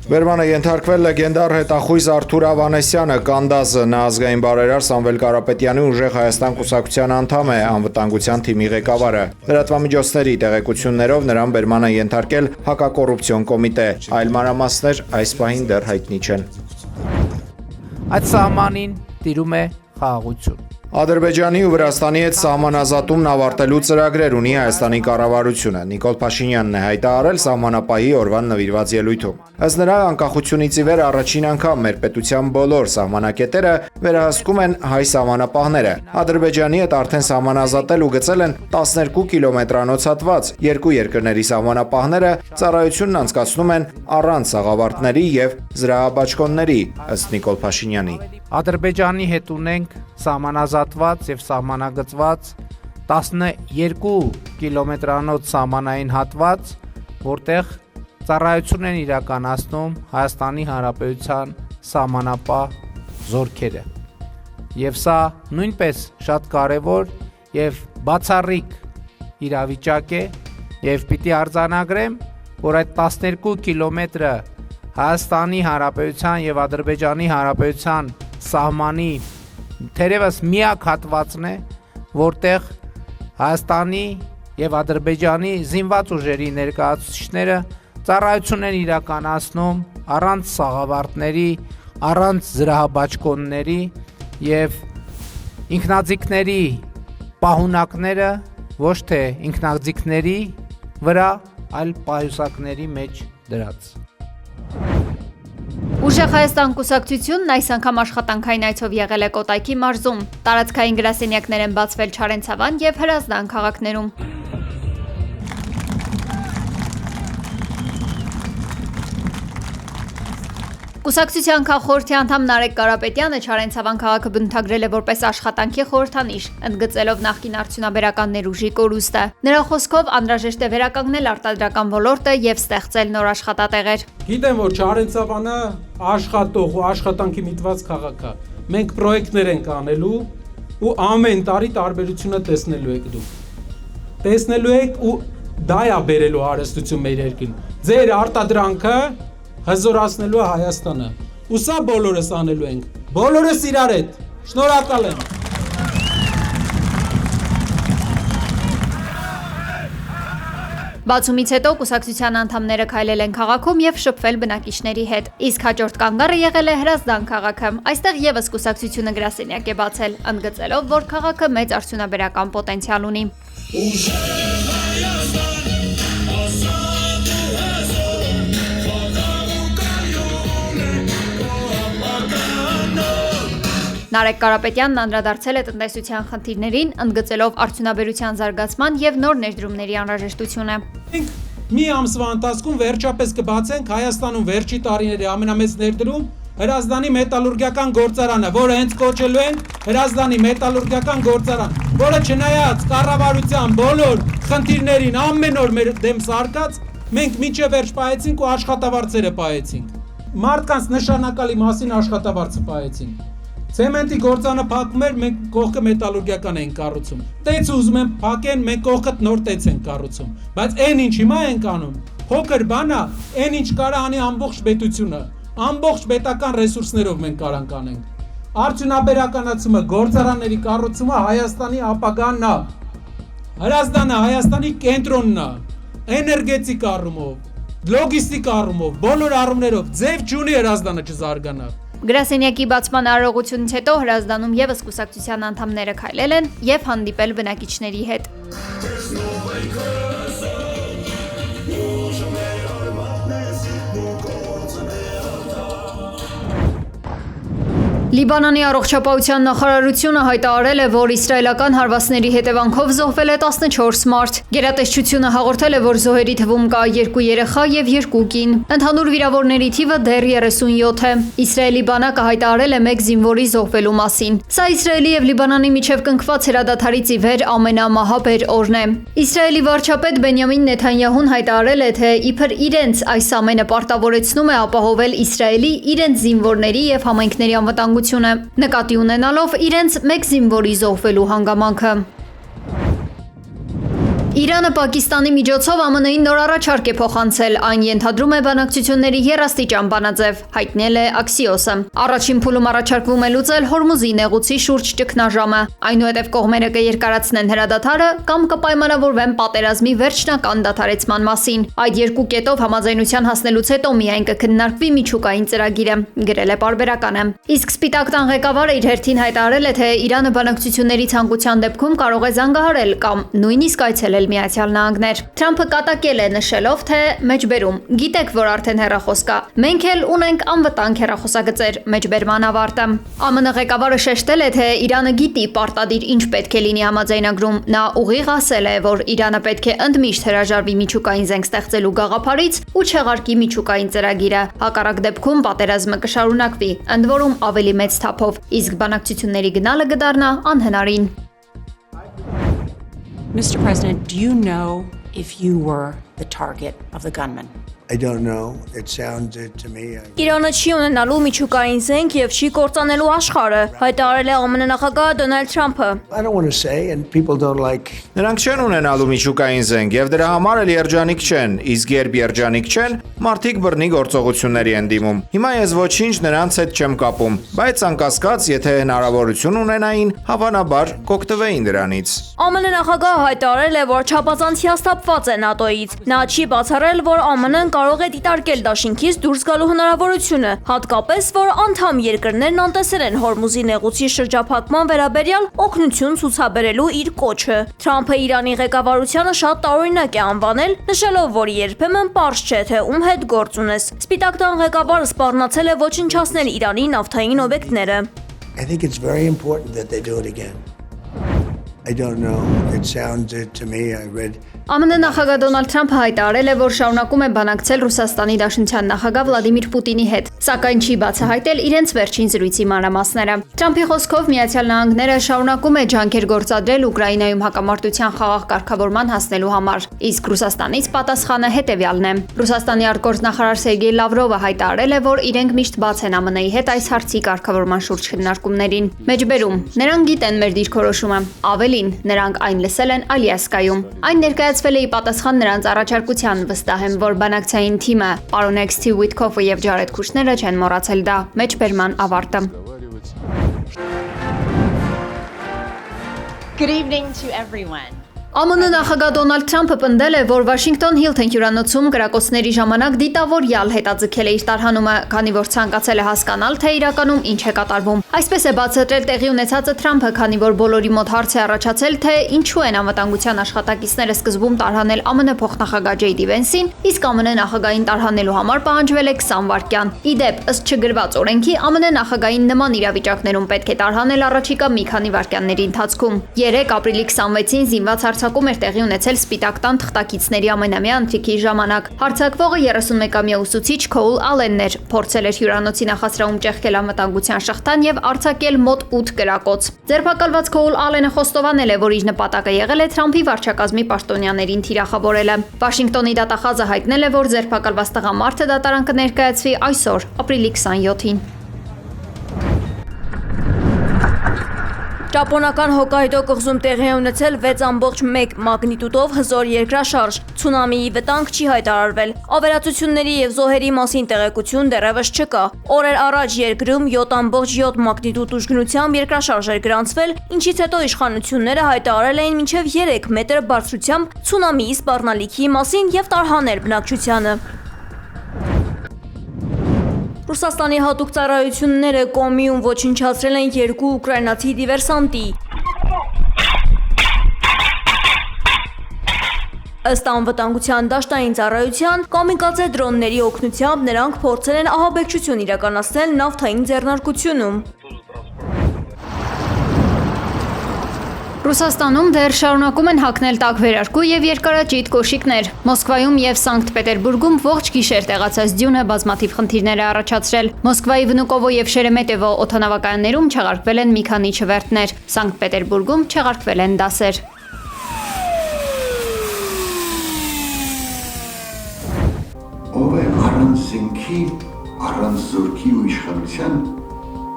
Բերմանը ենթարկվել լեգենդար հետախույզ Արթուր Ավանեսյանը, Կանդազը, նա ազգային բարերար Սամվել Կարապետյանի ուժեղ Հայաստան կուսակցության անդամ է, անվտանգության թիմի ղեկավարը։ Լրատվամիջոցների տեղեկություններով նրան բերման է ենթարկել հակակոռուպցիոն կոմիտե, այլ մանրամասներ այս պահին դեռ հայտնի չեն։ Այդ սահմանին տիրում է խաղաղություն։ Ադրբեջանի ու Վրաստանի հետ սահմանազատումն ավարտելու ծրագրեր ունի Հայաստանի կառավարությունը։ Նիկոլ Փաշինյանն է հայտարարել սահմանապահի օրվան նվիրված ելույթում։ Ըստ նրա, անկախությունից ի վեր առաջին անգամ մեր պետության բոլոր սահմանակետերը վերահսկում են հայ սահմանապահները։ Ադրբեջանի հետ արդեն սահմանազատել ու գծել են 12 կիլոմետրանոց հատված։ Երկու երկրների սահմանապահները ծառայությունն անցկացնում են առանց սաղավարտների եւ զրահաբաճկոնների, ըստ Նիկոլ Փաշինյանի։ Ադրբեջանի հետ ունենք սահմանազատված եւ սահմանագծված 12 կիլոմետրանոց սահմանային հատված, որտեղ ծառայություն են իրականացնում Հայաստանի Հանրապետության սահմանապահ զորքերը։ Եվ սա նույնպես շատ կարևոր եւ բացառիկ իրավիճակ է եւ պիտի արձանագրեմ, որ այդ 12 կիլոմետրը Հայաստանի Հանրապետության եւ Ադրբեջանի Հանրապետության սահմանի թերևս միակ հատվածն է, որտեղ Հայաստանի եւ Ադրբեջանի զինված ուժերի ներկայացուցիչները ծառայություն են իրականացնում առանց սաղավարտների, առանց զրահաբաճկոնների եւ ինքնաձիգների պահունակները ոչ թե ինքնաձիգների վրա, այլ պահյուսակների մեջ դրած։ Ուժեղ Հայաստան կուսակցությունն այս անգամ աշխատանքային այցով եղել է Կոտայքի մարզում։ Տարածքային գրասենյակներ են բացվել Չարենցավան եւ Հրազդան քաղաքներում։ Կուսակցության քաղխորհրդի անդամ Նարեկ Կարապետյանը Չարենցավան քաղաքը բնութագրել է որպես աշխատանքի խորհրդանիշ, ընդգծելով նախկին արդյունաբերական ներուժի կորուստը։ Նրա խոսքով անհրաժեշտ է վերականգնել արտադրական ոլորտը եւ ստեղծել նոր աշխատատեղեր։ Գիտեմ, որ Չարենցավանը աշխատող ու աշխատանքի միտված քաղաք է։ Մենք պրոյեկտներ ենք անելու ու ամեն տարի տարբերությունը տեսնելու եք դուք։ Տեսնելու եք ու դա է բերելու հարստություն մեր երկրին։ Ձեր արտադրանքը հզորացնելու է Հայաստանը։ Ու սա բոլորս անելու ենք։ Բոլորս իրար հետ։ Շնորհակալ եմ։ Բացումից հետո կուսակցության անդամները քայլել են քաղաքում եւ շփվել բնակիչների հետ։ Իսկ հաջորդ կանգառը եղել է Հրազդան քաղաքը։ Այստեղ եւս կուսակցությունը գրասենյակ է բացել, ընդգծելով, որ քաղաքը մեծ արդյունաբերական պոտենցիալ ունի։ Նարեկ Կարապետյանն անդրադարձել է տնտեսության խնդիրներին, ընդգծելով արդյունաբերության զարգացման եւ նոր ներդրումների անհրաժեշտությունը։ Մի ամսվա ընթացքում վերջապես կբացենք Հայաստանում վերջի տարիների ամենամեծ ներդրում Հրազդանի մետալուրգիական գործարանը, որը հենց կոչելու են Հրազդանի մետալուրգիական գործարան, որը չնայած կառավարության բոլոր խնդիրներին ամեն օր մեր դեմ սարկած, մենք մինչև վերջ պահեցինք ու աշխատավարձերը պահեցինք։ Մարդկանց նշանակալի մասին աշխատավարձը պահեցինք։ Ցեմենտի գործանը փակում էր, մենք կողքը մետալուրգիական ենք կառուցում։ Տեց ուզում են փակեն, մենք կողքը նոր տեց ենք կառուցում։ Բայց այն ինչ հիմա ենք անում, փոքր բան է, այն ինչ կարա անի ամբողջ պետությունը, ամբողջ պետական ռեսուրսներով մենք կարանք անենք։ Արդյունաբերականացումը, գործարանների կառուցումը Հայաստանի ապագանն է։ Հրազդանը Հայաստանի կենտրոնն է, էներգետիկ առումով, լոգիստիկ առումով, բոլոր առումներով ձև չունի Հրազդանը չզարգանա։ Գրասենյակի բացման արարողությունից հետո Հրազդանում եւս կուսակցության անդամները քայլել են եւ հանդիպել բնակիչների հետ։ Լիբանանի առողջապահության նախարարությունը հայտարարել է, որ իսրայելական հարվածների հետևանքով զոհվել է 14 մարդ։ Գերատեսչությունը հաղորդել է, որ զոհերի թվում կա 2 երեխա եւ 2 կին։ Ընդհանուր վիրավորների թիվը դեռ 37 է։ Իսրայելի բանակը հայտարարել է 1 զինվորի զոհվելու մասին։ Սա Իսրայելի եւ Լիբանանի միջև կնքված հրադադարից ի վեր ամենամահաբեր օրն է։ Իսրայելի վարչապետ Բենյամին Նեթանյահուն հայտարարել է, թե իբր իրենց այս ամենը պարտավորեցնում է ապահովել Իսրայելի իրենց զինվորների եւ համայնքների անվտանգությունը, նկատի ունենալով իրենց 1 զինվորի զոհվելու հանգամանքը։ Իրանը Պակիստանի միջոցով ԱՄՆ-ին նոր առաջարկ է փոխանցել, այն ենթադրում է բանակցությունների եռաստիճան բանաձև, հայտնել է Axios-ը։ Առաջին փուլում առաջարկվում է լուծել Հորմուզի նեղուցի շուրջ ճգնաժամը, այնուհետև կողմերը կերկարացնեն հրադադարը կամ կպայմանավորվեն պատերազմի վերջնական դադարեցման մասին։ Այդ երկու կետով համաձայնության հասնելուց հետո միայն կքննարկվի միջուկային ծրագիրը, գրել է պարբերականը։ Իսկ Սպիտակ տան ղեկավարը իր հերթին հայտարարել է, թե Իրանը բանակցությունների ցանկության դեպքում կարող է զանգահարել կամ նույնիսկ այցելել Միացյալ Նահանգներ։ Թրամփը կատակել է նշելով, թե մեջբերում գիտեք, որ արդեն հեռախոս կա։ Մենք էլ ունենք անվտանգ հեռախոսագծեր, մեջբերման ավարտը։ ԱՄՆ ղեկավարը շեշտել է, թե Իրանը գիտի պարտադիր ինչ պետք է լինի համաձայնագրում։ Նա ուղիղ ասել է, որ Իրանը պետք է ընդմիշտ հրաժարվի միջուկային զենք ստեղծելու գաղափարից ու չեղարկի միջուկային ծրագիրը։ Հակառակ դեպքում պատերազմը կշարունակվի, ընդ որում ավելի մեծ թափով, իսկ բանակցությունների գնալը կդառնա անհնարին։ Mr. President, do you know if you were the target of the gunman? I don't know. It sounded to me. Իրանը չի ունենալու միջուկային զենք եւ չի կործանելու աշխարհը, հայտարարել է ԱՄՆ նախագահ Դոնալդ Թրամփը։ I don't want to say, and people don't like. Նրանք չեն ունենալու միջուկային զենք եւ դրա համար էլ երջանիկ չեն, իսկ երբ երջանիկ չեն, մարդիկ բռնի գործողությունների են դիմում։ Հիմա ես ոչինչ նրանց հետ չեմ կապում, բայց անկասկած, եթե հնարավորություն ունենային, հավանաբար կօգտվեին դրանից։ ԱՄՆ նախագահը հայտարարել է, որ չափազանց հիասթափված է ՆԱՏՕ-ից։ Նա չի բացառել, որ ԱՄՆ-ն կարող է դիտարկել դաշինքից դուրս գալու հնարավորությունը, հատկապես, որ անդամ երկրներն անտեսել են Հորմուզի նեղուցի շրջափակման վերաբերյալ օգնություն ցուցաբերելու իր կոչը։ Թրամփը Իրանի ղեկավարությանը շատ տարօրինակ է անվանել, նշելով, որ երբեմն պարզ չէ, թե ում հետ գործ ունես։ Սպիտակ տան ղեկավարը սպառնացել է ոչնչացնել Իրանի նավթային օբյեկտները։ I think it's very important that they do it again. I don't know. It sounded to me. I read. ԱՄՆ նախագահ Դոնալդ Թրամփը հայտարարել է, որ շարունակում է բանակցել Ռուսաստանի Դաշնության նախագահ Վլադիմիր Պուտինի հետ, սակայն չի բացահայտել իրենց վերջին զրույցի մանրամասները։ Թրամփի խոսքով Միացյալ Նահանգները շարունակում է ջանքեր գործադրել Ուկրաինայում հակամարտության խաղաղ կարգավորման հասնելու համար, իսկ Ռուսաստանից պատասխանը հետևյալն է։ Ռուսաստանի արտգործնախարար Սերգեյ Լավրովը հայտարարել է, որ իրենք միշտ բաց են ԱՄՆ-ի հետ այս հարցի կարգավորման շուրջ քննարկումներին։ Մեջբերում նրանք գիտեն մեր դիրքորոշումը, ավելին նրանք այն լսել են Ալյասկայում։ Այն ներկայացվել է ի պատասխան նրանց առաջարկության, վստահ եմ, որ բանակցային թիմը, պարոն Սթիվ Ուիթքոֆը եւ Ջարեդ Քուշները չեն մոռացել դա։ Մեջբերման ավարտը։ Good evening to everyone. ԱՄՆ նախագահ Դոնալդ Թրամփը պնդել է, որ Վաշինգտոն Հիլթոն հյուրանոցում կրակոցների ժամանակ դիտավորյալ հետաձգել է իր տարհանումը, քանի որ ցանկացել է հասկանալ, թե իրականում ինչ է կատարվում։ Այսպես է բացատրել տեղի ունեցածը Թրամփը, քանի որ բոլորի մոտ հարց է առաջացել, թե ինչու են անվտանգության աշխատակիցները սկզբում տարհանել ԱՄՆ փոխնախագահ Ջեյ Դի Վենսին, իսկ ԱՄՆ նախագահին տարհանելու համար պահանջվել է 20 վայրկյան։ Իդեպ, ըստ չգրված օրենքի, ԱՄՆ նախագահին նման իրավիճակներում պետք է տարհանել առաջիկա մի քանի վայրկյանների ընթացքում։ 3 ապրիլի 26-ին զինված հարձակում էր տեղի ունեցել Սպիտակ տան թղթակիցների ամենամյա ընթրիքի ժամանակ։ Հարձակվողը 31-ամյա ուսուցիչ Քոուլ Ալենն էր, փորձել էր հյուրանոցի նախասրահում ճեղքել անվտանգության շղթան եւ արձակել մոտ 8 կրակոց։ Ձերբակալված Քոուլ Ալենը խոստովանել է, որ իր նպատակը եղել է Թրամփի վարչակազմի պաշտոնյաներին թիրախավորելը։ Վաշինգտոնի դատախազը հայտնել է, որ ձերբակալված տղամարդը դատարան կներկայացվի այսօր, ապրիլի 27-ին։ Ճապոնական Հոկայդո կղզում տեղի է ունեցել 6.1 մագնիտուդով հզոր երկրաշարժ։ Ցունամիի վտանգ չի հայտարարվել։ Ավերածությունների եւ զոհերի մասին տեղեկություն դեռևս չկա։ Օրեր առաջ երկրում 7.7 մագնիտուդ ուժգնությամբ երկրաշարժ էր գրանցվել, ինչից հետո իշխանությունները հայտարարել էին մինչև 3 մետր բարձրությամբ ցունամիի սպառնալիքի մասին եւ տարհանել բնակչությանը։ Ռուսաստանի հատուկ ծառայությունները Կոմիում ոչնչացրել են 2 ուկրաինացի դիվերսանտի։ Ըստ անվտանգության դաշտային ծառայության, կամիկաձե դրոնների օգնությամբ նրանք փորձել են ահաբեկչություն իրականացնել նավթային ձեռնարկությունում։ Ռուսաստանում դեռ շարունակում են հագնել տաք վերարկու եւ երկարաճիտ կոշիկներ։ Մոսկվայում եւ Սանկտ Պետերբուրգում ողջ գիշեր տեղացած ձյունը բազմաթիվ խնդիրներ է առաջացրել։ Մոսկվայի Վնուկովո եւ Շերեմետևո օդանավակայաններում չեղարկվել են մի քանի չվերթներ։ Սանկտ Պետերբուրգում չեղարկվել են դասեր։ Ով է առանց զենքի, առանց զորքի ու իշխանության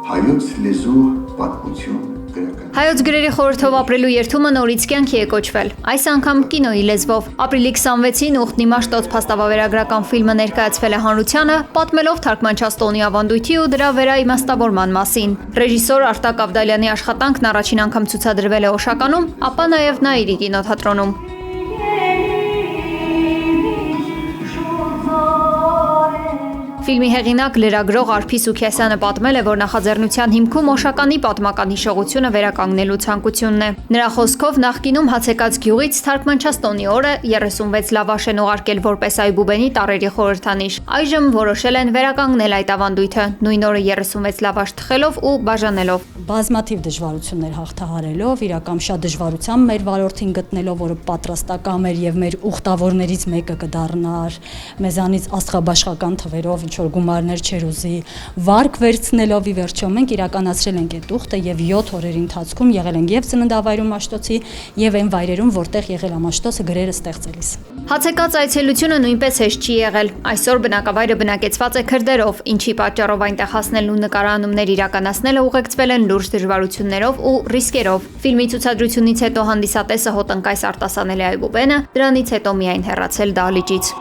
հայոց լեզու պատմություն Հայոց գրերի խորհրդով ապրելու երթումը նորից կյանքի է կոչվել։ Այս անգամ կինոյի լեզվով։ Ապրիլի 26-ին Ուխտնի Մաշտոց փաստավավերագրական ֆիլմը ներկայացվել է հանրությանը, պատմելով թարգմանչած տոնի ավանդույթի ու դրա վերաիմաստավորման մասին։ Ռեժիսոր Արտակ Ավդալյանի աշխատանքն առաջին անգամ ցուցադրվել է Օշականում, ապա նաև Նաիրի կինոթատրոնում։ Ֆիլմի հեղինակ լրագրող Արփի Սուքիասյանը պատմել է, որ նախաձեռնության հիմքում Օշականի պատմական հիշողությունը վերականգնելու ցանկությունն է։ Նրա խոսքով նախկինում Հացեկաց գյուղից թարգմանչած տոնի օրը 36 լավաշ են ուղարկել որպես այբուբենի տարրերի խորհրդանիշ։ Այժմ որոշել են վերականգնել այդ ավանդույթը, նույն օրը 36 լավաշ թխելով ու բաժանելով։ Բազմաթիվ դժվարություններ հաղթահարելով, իրական շատ դժվարությամբ մեր վարորդին գտնելով, որը պատրաստական էր եւ մեր ուխտավորներից մեկը կդառնար, մեզանից աստղաբաշխական թվերով ինչ որ գումարներ չեր ուզի, վարկ վերցնելով ի վերջո մենք իրականացրել ենք այդ ուխտը եւ 7 օրերի ընթացքում եղել ենք եւ ծննդավայրում Մաշտոցի եւ այն վայրերում, որտեղ եղել է Մաշտոցը գրերը ստեղծելիս։ Հացեկաց այցելությունը նույնպես հեշտ չի եղել։ Այսօր բնակավայրը բնակեցված է քրդերով, ինչի պատճառով այնտեղ հասնելն ու նկարանումներ իրականացնելը ուղեկցվել են լուրջ դժվարություններով ու ռիսկերով։ Ֆիլմի ցուցադրությունից հետո հանդիսատեսը հոտնկայս արտասանել է այբուբենը, դրանից հետո միայն հեռացել դահլիճից։